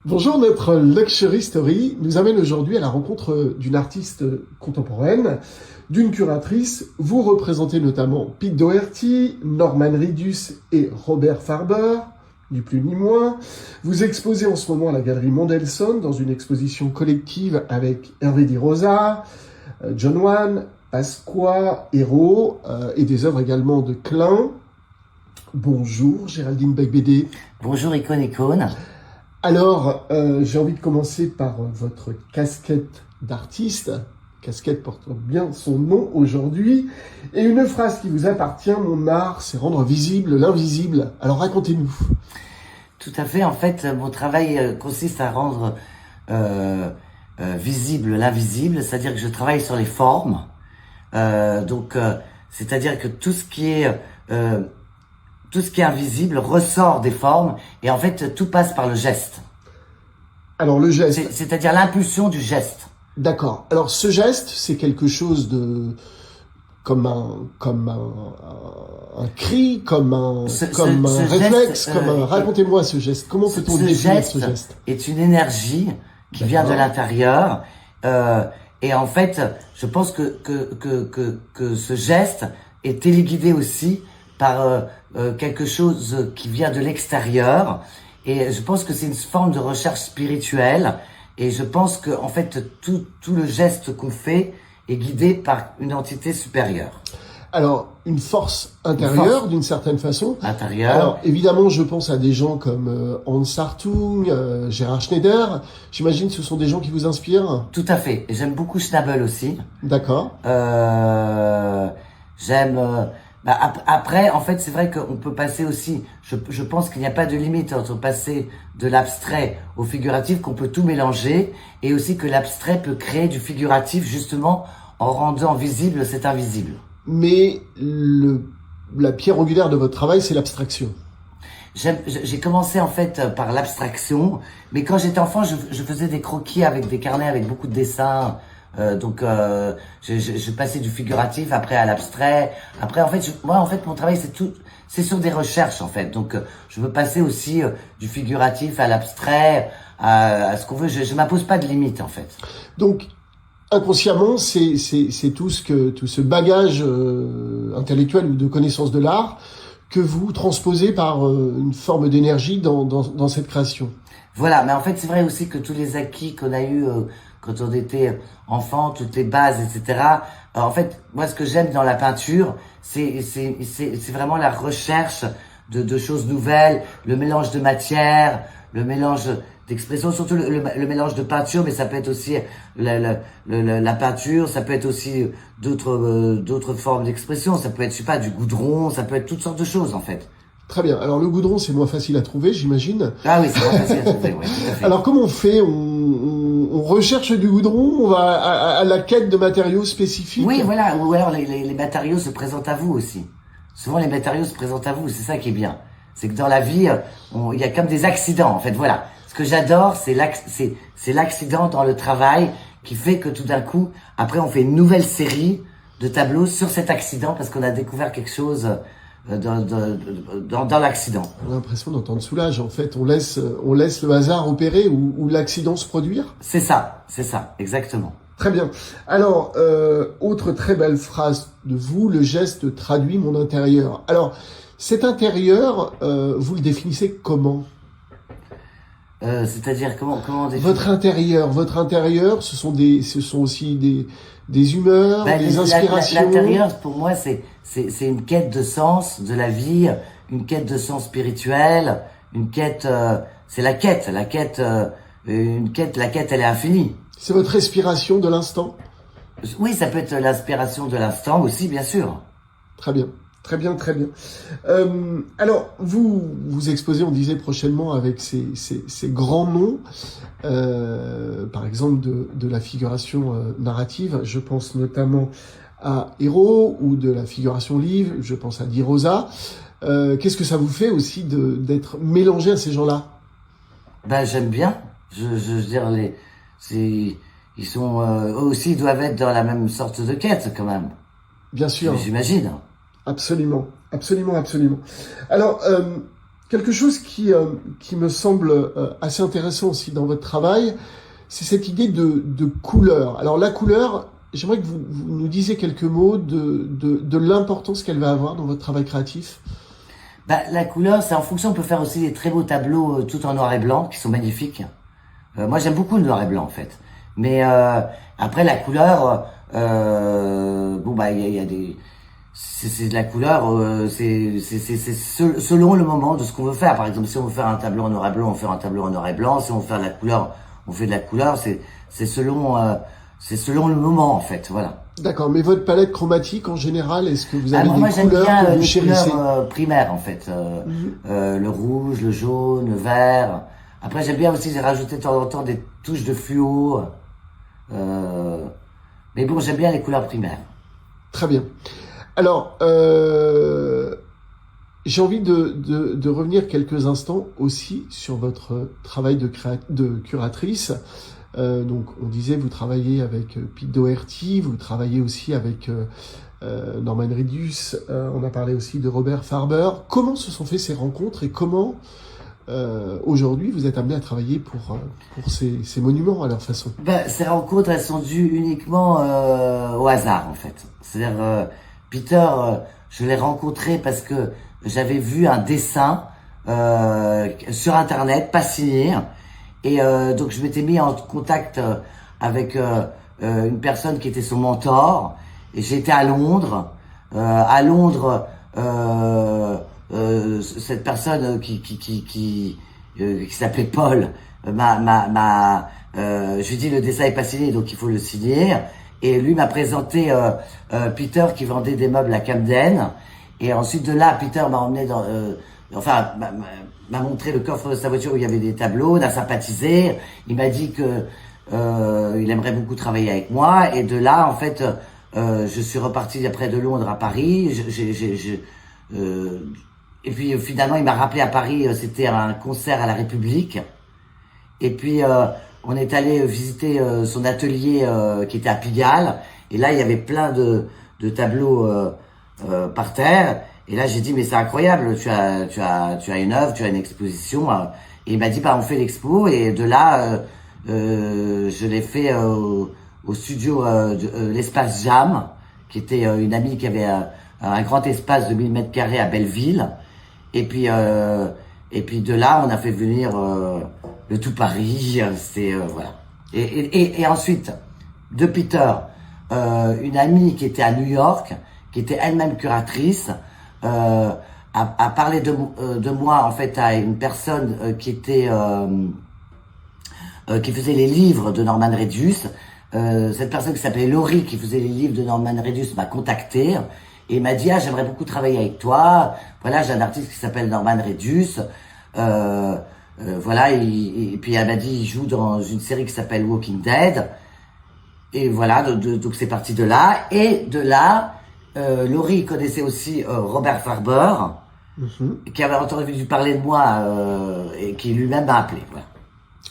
Bonjour, notre Luxury Story nous amène aujourd'hui à la rencontre d'une artiste contemporaine, d'une curatrice. Vous représentez notamment Pete Doherty, Norman Reedus et Robert Farber, ni plus ni moins. Vous exposez en ce moment à la galerie Mendelssohn dans une exposition collective avec Hervé Di Rosa, John Wan, Pasqua, Hérault et des œuvres également de Klein. Bonjour Géraldine Beigbeder. Bonjour Icône. Alors, j'ai envie de commencer par votre casquette d'artiste. Casquette porte bien son nom aujourd'hui. Et une phrase qui vous appartient: mon art, c'est rendre visible l'invisible. Alors racontez-nous. Tout à fait. En fait, mon travail consiste à rendre visible l'invisible, c'est-à-dire que je travaille sur les formes. C'est-à-dire que tout ce qui est invisible ressort des formes, et en fait tout passe par le geste. Alors le geste. C'est-à-dire l'impulsion du geste. D'accord. Alors ce geste, c'est quelque chose de comme un cri, comme un réflexe, geste, racontez-moi ce geste. Comment peut-on définir ce geste? Est une énergie qui vient de l'intérieur. Et en fait, je pense que ce geste est téléguidé aussi par quelque chose qui vient de l'extérieur, et je pense que c'est une forme de recherche spirituelle, et je pense que en fait tout le geste qu'on fait est guidé par une entité supérieure. Alors, une force intérieure, d'une certaine façon. Intérieure. Alors, évidemment, je pense à des gens comme Hans Hartung, Gérard Schneider. J'imagine que ce sont des gens qui vous inspirent. Tout à fait. Et j'aime beaucoup Schnabel aussi. D'accord. Après, en fait, c'est vrai qu'on peut passer aussi, je pense qu'il n'y a pas de limite entre passer de l'abstrait au figuratif, qu'on peut tout mélanger, et aussi que l'abstrait peut créer du figuratif, justement, en rendant visible cet invisible. Mais la pierre angulaire de votre travail, c'est l'abstraction. J'ai commencé en fait par l'abstraction, mais quand j'étais enfant, je faisais des croquis avec des carnets avec beaucoup de dessins. Je passais du figuratif après à l'abstrait. Après, en fait, mon travail, c'est sur des recherches, en fait. Donc, je veux passer aussi du figuratif à l'abstrait, à ce qu'on veut. Je m'impose pas de limite, en fait. Donc, inconsciemment, c'est tout ce bagage intellectuel ou de connaissance de l'art que vous transposez par une forme d'énergie dans cette création. Voilà, mais en fait, c'est vrai aussi que tous les acquis qu'on a eus quand on était enfant, toutes les bases, etc. En fait, moi, ce que j'aime dans la peinture, c'est vraiment la recherche de choses nouvelles, le mélange de matière, le mélange d'expression, surtout le mélange de peinture, mais ça peut être aussi la peinture, ça peut être aussi d'autres formes d'expression, ça peut être, je sais pas, du goudron, ça peut être toutes sortes de choses, en fait. Très bien. Alors, le goudron, c'est moins facile à trouver, j'imagine. Ah oui, c'est moins facile à trouver, oui, tout à fait. Alors, comment on fait? On recherche du goudron, on va à la quête de matériaux spécifiques. Oui, voilà. Ou alors les matériaux se présentent à vous aussi. Souvent, les matériaux se présentent à vous. C'est ça qui est bien. C'est que dans la vie, il y a comme des accidents. En fait, voilà. Ce que j'adore, c'est l'accident dans le travail qui fait que tout d'un coup, après, on fait une nouvelle série de tableaux sur cet accident parce qu'on a découvert quelque chose dans l'accident. On a l'impression d'entendre Soulage. En fait, on laisse le hasard opérer ou l'accident se produire. C'est ça, exactement. Très bien. Alors, autre très belle phrase de vous: le geste traduit mon intérieur. Alors, cet intérieur, vous le définissez comment? C'est-à-dire comment on définit votre intérieur, ce sont aussi des humeurs, des inspirations. L'intérieur, pour moi, c'est une quête de sens de la vie, une quête de sens spirituel, une quête, c'est la quête, elle est infinie. C'est votre respiration de l'instant? Oui, ça peut être l'inspiration de l'instant aussi, bien sûr. Très bien. Très bien, très bien. Alors, vous exposez, on disait, prochainement avec ces grands noms, par exemple de la figuration narrative. Je pense notamment à Hérault, ou de la figuration livre. Je pense à Di Rosa. Qu'est-ce que ça vous fait aussi d'être mélangé à ces gens-là? Ben, j'aime bien. Je veux dire, ils sont eux aussi, ils doivent être dans la même sorte de quête quand même. Bien sûr. J'imagine. Absolument, absolument, absolument. Alors, Quelque chose qui me semble assez intéressant aussi dans votre travail, c'est cette idée de couleur. Alors la couleur, j'aimerais que vous nous disiez quelques mots de l'importance qu'elle va avoir dans votre travail créatif. La couleur, c'est en fonction, on peut faire aussi des très beaux tableaux tout en noir et blanc, qui sont magnifiques. Moi, j'aime beaucoup le noir et blanc, en fait. Mais après, la couleur, il y a des... C'est de la couleur, c'est selon le moment de ce qu'on veut faire. Par exemple, si on veut faire un tableau en noir et blanc, on fait un tableau en noir et blanc. Si on veut faire de la couleur, on fait de la couleur. C'est selon le moment, en fait, voilà. D'accord, mais votre palette chromatique, en général, est-ce que vous avez moi, des j'aime couleurs bien que vous les chérissez? couleurs primaires, en fait. Le rouge, le jaune, le vert. Après, j'aime bien aussi, j'ai rajouté de temps en temps des touches de fluo. Mais bon, j'aime bien les couleurs primaires. Très bien. Alors, j'ai envie de revenir quelques instants aussi sur votre travail de curatrice. Donc, on disait, vous travaillez avec Pete Doherty, vous travaillez aussi avec Norman Reedus, on a parlé aussi de Robert Farber. Comment se sont fait ces rencontres et comment aujourd'hui vous êtes amené à travailler pour ces monuments à leur façon? Ces rencontres, elles sont dues uniquement au hasard, en fait. C'est-à-dire, Peter, je l'ai rencontré parce que j'avais vu un dessin sur Internet, pas signé. Et donc je m'étais mis en contact avec une personne qui était son mentor. Et j'étais à Londres. Cette personne qui s'appelait Paul je lui dis le dessin est pas signé, donc il faut le signer. Et lui m'a présenté Peter qui vendait des meubles à Camden. Et ensuite de là, Peter m'a emmené m'a montré le coffre de sa voiture où il y avait des tableaux, on a sympathisé. Il m'a dit que il aimerait beaucoup travailler avec moi. Et de là, en fait, je suis reparti après de Londres à Paris. Et puis finalement, il m'a rappelé à Paris. C'était un concert à la République. Et puis on est allé visiter son atelier qui était à Pigalle. Et là, il y avait plein de tableaux par terre. Et là, j'ai dit, mais c'est incroyable, tu as une œuvre, tu as une exposition. Et il m'a dit, on fait l'expo. Et de là, je l'ai fait au studio de l'Espace Jam, qui était une amie qui avait un grand espace de 1000 mètres carrés à Belleville. Et puis de là, on a fait venir le tout Paris. Voilà. Et ensuite, de Peter, une amie qui était à New York, qui était elle-même curatrice, a parlé de moi en fait à une personne qui faisait les livres de Norman Reedus. Cette personne qui s'appelait Laurie, qui faisait les livres de Norman Reedus, m'a contacté et m'a dit j'aimerais beaucoup travailler avec toi. Voilà, j'ai un artiste qui s'appelle Norman Reedus. Voilà, et puis elle m'a dit il joue dans une série qui s'appelle Walking Dead. Et voilà, donc c'est parti de là. Et de là, Laurie connaissait aussi Robert Farber, qui avait entendu parler de moi et qui lui-même m'a appelé.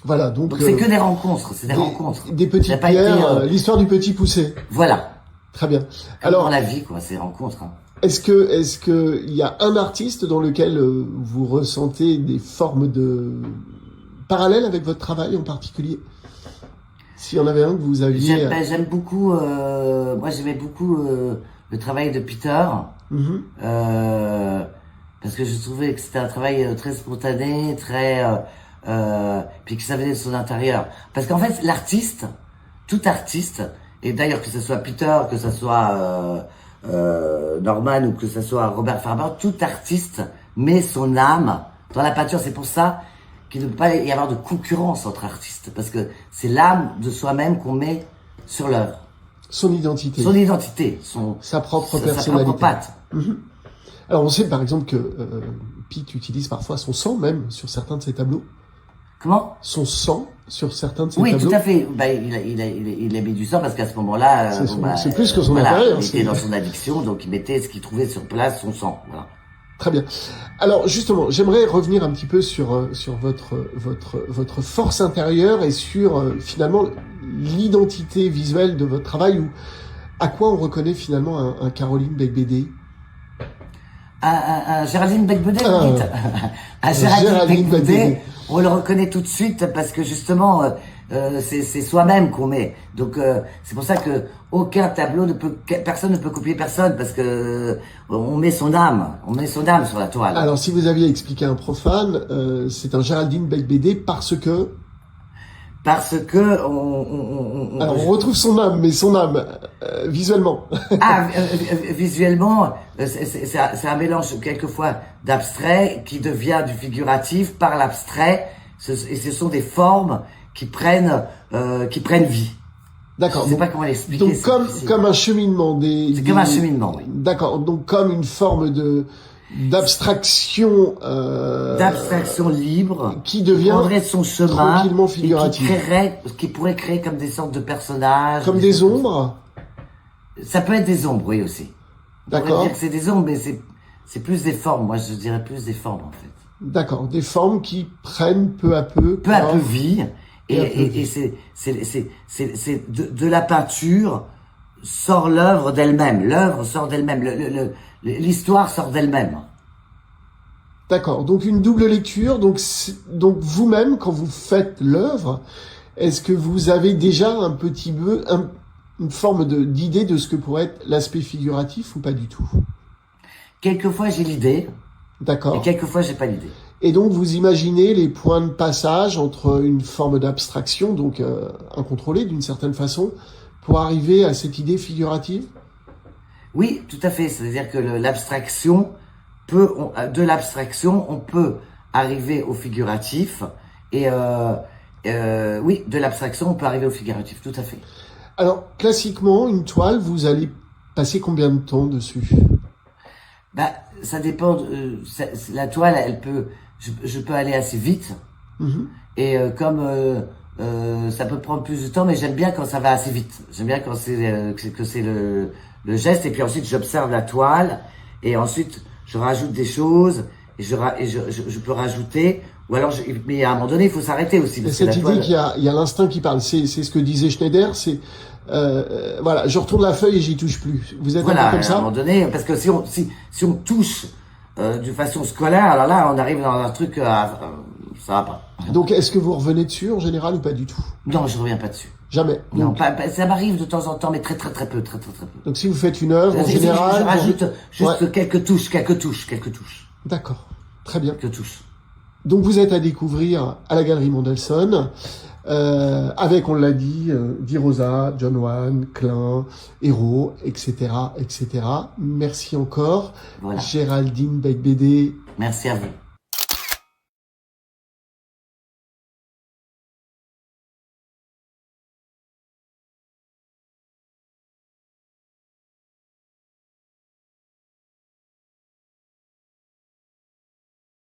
Voilà, donc c'est que des rencontres, c'est des rencontres. Des petites pierres, l'histoire du petit poussé. Voilà. Très bien. Alors dans la vie, quoi, ces rencontres. Est-ce que il y a un artiste dans lequel vous ressentez des formes de parallèles avec votre travail en particulier? S'il y en avait un que vous aviez... J'aime beaucoup... moi, j'aimais beaucoup le travail de Peter. Parce que je trouvais que c'était un travail très spontané, très... puis que ça venait de son intérieur. Parce qu'en fait, l'artiste, tout artiste, et d'ailleurs que ce soit Peter, que ce soit Norman ou que ce soit Robert Farber, tout artiste met son âme dans la peinture. C'est pour ça qu'il ne peut pas y avoir de concurrence entre artistes, parce que c'est l'âme de soi-même qu'on met sur l'œuvre. Son identité. Son identité. Sa propre personnalité. Sa propre patte. Alors on sait par exemple que Pete utilise parfois son sang même sur certains de ses tableaux. Comment? Son sang sur certains de ses tableaux. Oui, tout à fait. Il a mis du sang parce qu'à ce moment-là... c'est plus que son intérieur. Il était dans son addiction, donc il mettait ce qu'il trouvait sur place, son sang. Voilà. Très bien. Alors justement, j'aimerais revenir un petit peu sur votre force intérieure et sur finalement l'identité visuelle de votre travail, ou à quoi on reconnaît finalement un Caroline Beigbeder. Un Géraldine Becbédé, Ah, vous dites Un Géraldine Géraldine Becbédé, Becbédé. on le reconnaît tout de suite parce que justement, c'est soi-même qu'on met. Donc c'est pour ça que aucun tableau personne ne peut copier personne parce que on met son âme sur la toile. Alors, si vous aviez expliqué à un profane, c'est un Géraldine Becbédé parce que... Alors, on retrouve son âme, mais son âme, visuellement. Visuellement, c'est un mélange quelquefois d'abstrait qui devient du figuratif par l'abstrait, et ce sont des formes qui prennent vie. D'accord. Je sais pas comment l'expliquer. Donc, comme un cheminement C'est comme un cheminement, oui. D'accord. Donc, comme une forme d'abstraction D'abstraction libre qui devient prendrait son chemin tranquillement et figurative. qui pourrait créer comme des sortes de personnages. Comme des ombres. Ça peut être des ombres, oui, aussi. On pourrait D'accord. dire que c'est des ombres, mais c'est plus des formes. Moi, je dirais plus des formes, en fait. D'accord. Des formes qui prennent peu à peu vie. Et c'est de la peinture sort l'œuvre d'elle-même. L'œuvre sort d'elle-même. L'histoire sort d'elle-même. D'accord. Donc une double lecture. Donc vous-même, quand vous faites l'œuvre, est-ce que vous avez déjà un petit peu une forme d'idée de ce que pourrait être l'aspect figuratif ou pas du tout? Quelquefois j'ai l'idée. D'accord. Et quelquefois j'ai pas l'idée. Et donc vous imaginez les points de passage entre une forme d'abstraction, donc incontrôlée d'une certaine façon, pour arriver à cette idée figurative? Oui, tout à fait. C'est-à-dire que de l'abstraction, on peut arriver au figuratif. Et oui, de l'abstraction, on peut arriver au figuratif, tout à fait. Alors, classiquement, une toile, vous allez passer combien de temps dessus? Ça dépend. La toile, je peux aller assez vite. Mm-hmm. Et comme ça peut prendre plus de temps, mais j'aime bien quand ça va assez vite. J'aime bien quand c'est le geste. Et puis ensuite, j'observe la toile. Et ensuite, je rajoute des choses. Et je peux rajouter. Ou alors, mais à un moment donné, il faut s'arrêter aussi. Parce cette idée qu'il y a l'instinct qui parle. C'est ce que disait Schneider. C'est voilà, je retourne la feuille et j'y touche plus. Vous êtes un peu comme ça? À un moment donné, parce que si on touche de façon scolaire, alors là, on arrive dans un truc, ça va pas. Donc, est-ce que vous revenez dessus en général ou pas du tout? Non, je reviens pas dessus. Jamais. Non, ça m'arrive de temps en temps, mais très peu. Donc, si vous faites une œuvre, en général, je rajoute juste quelques touches. D'accord. Très bien. Quelques touches. Donc, vous êtes à découvrir à la Galerie Mendelssohn, avec, on l'a dit, Di Rosa, John Wan, Klein, Hérault, etc., etc. Merci encore. Voilà. Géraldine Becbédé. Merci à vous.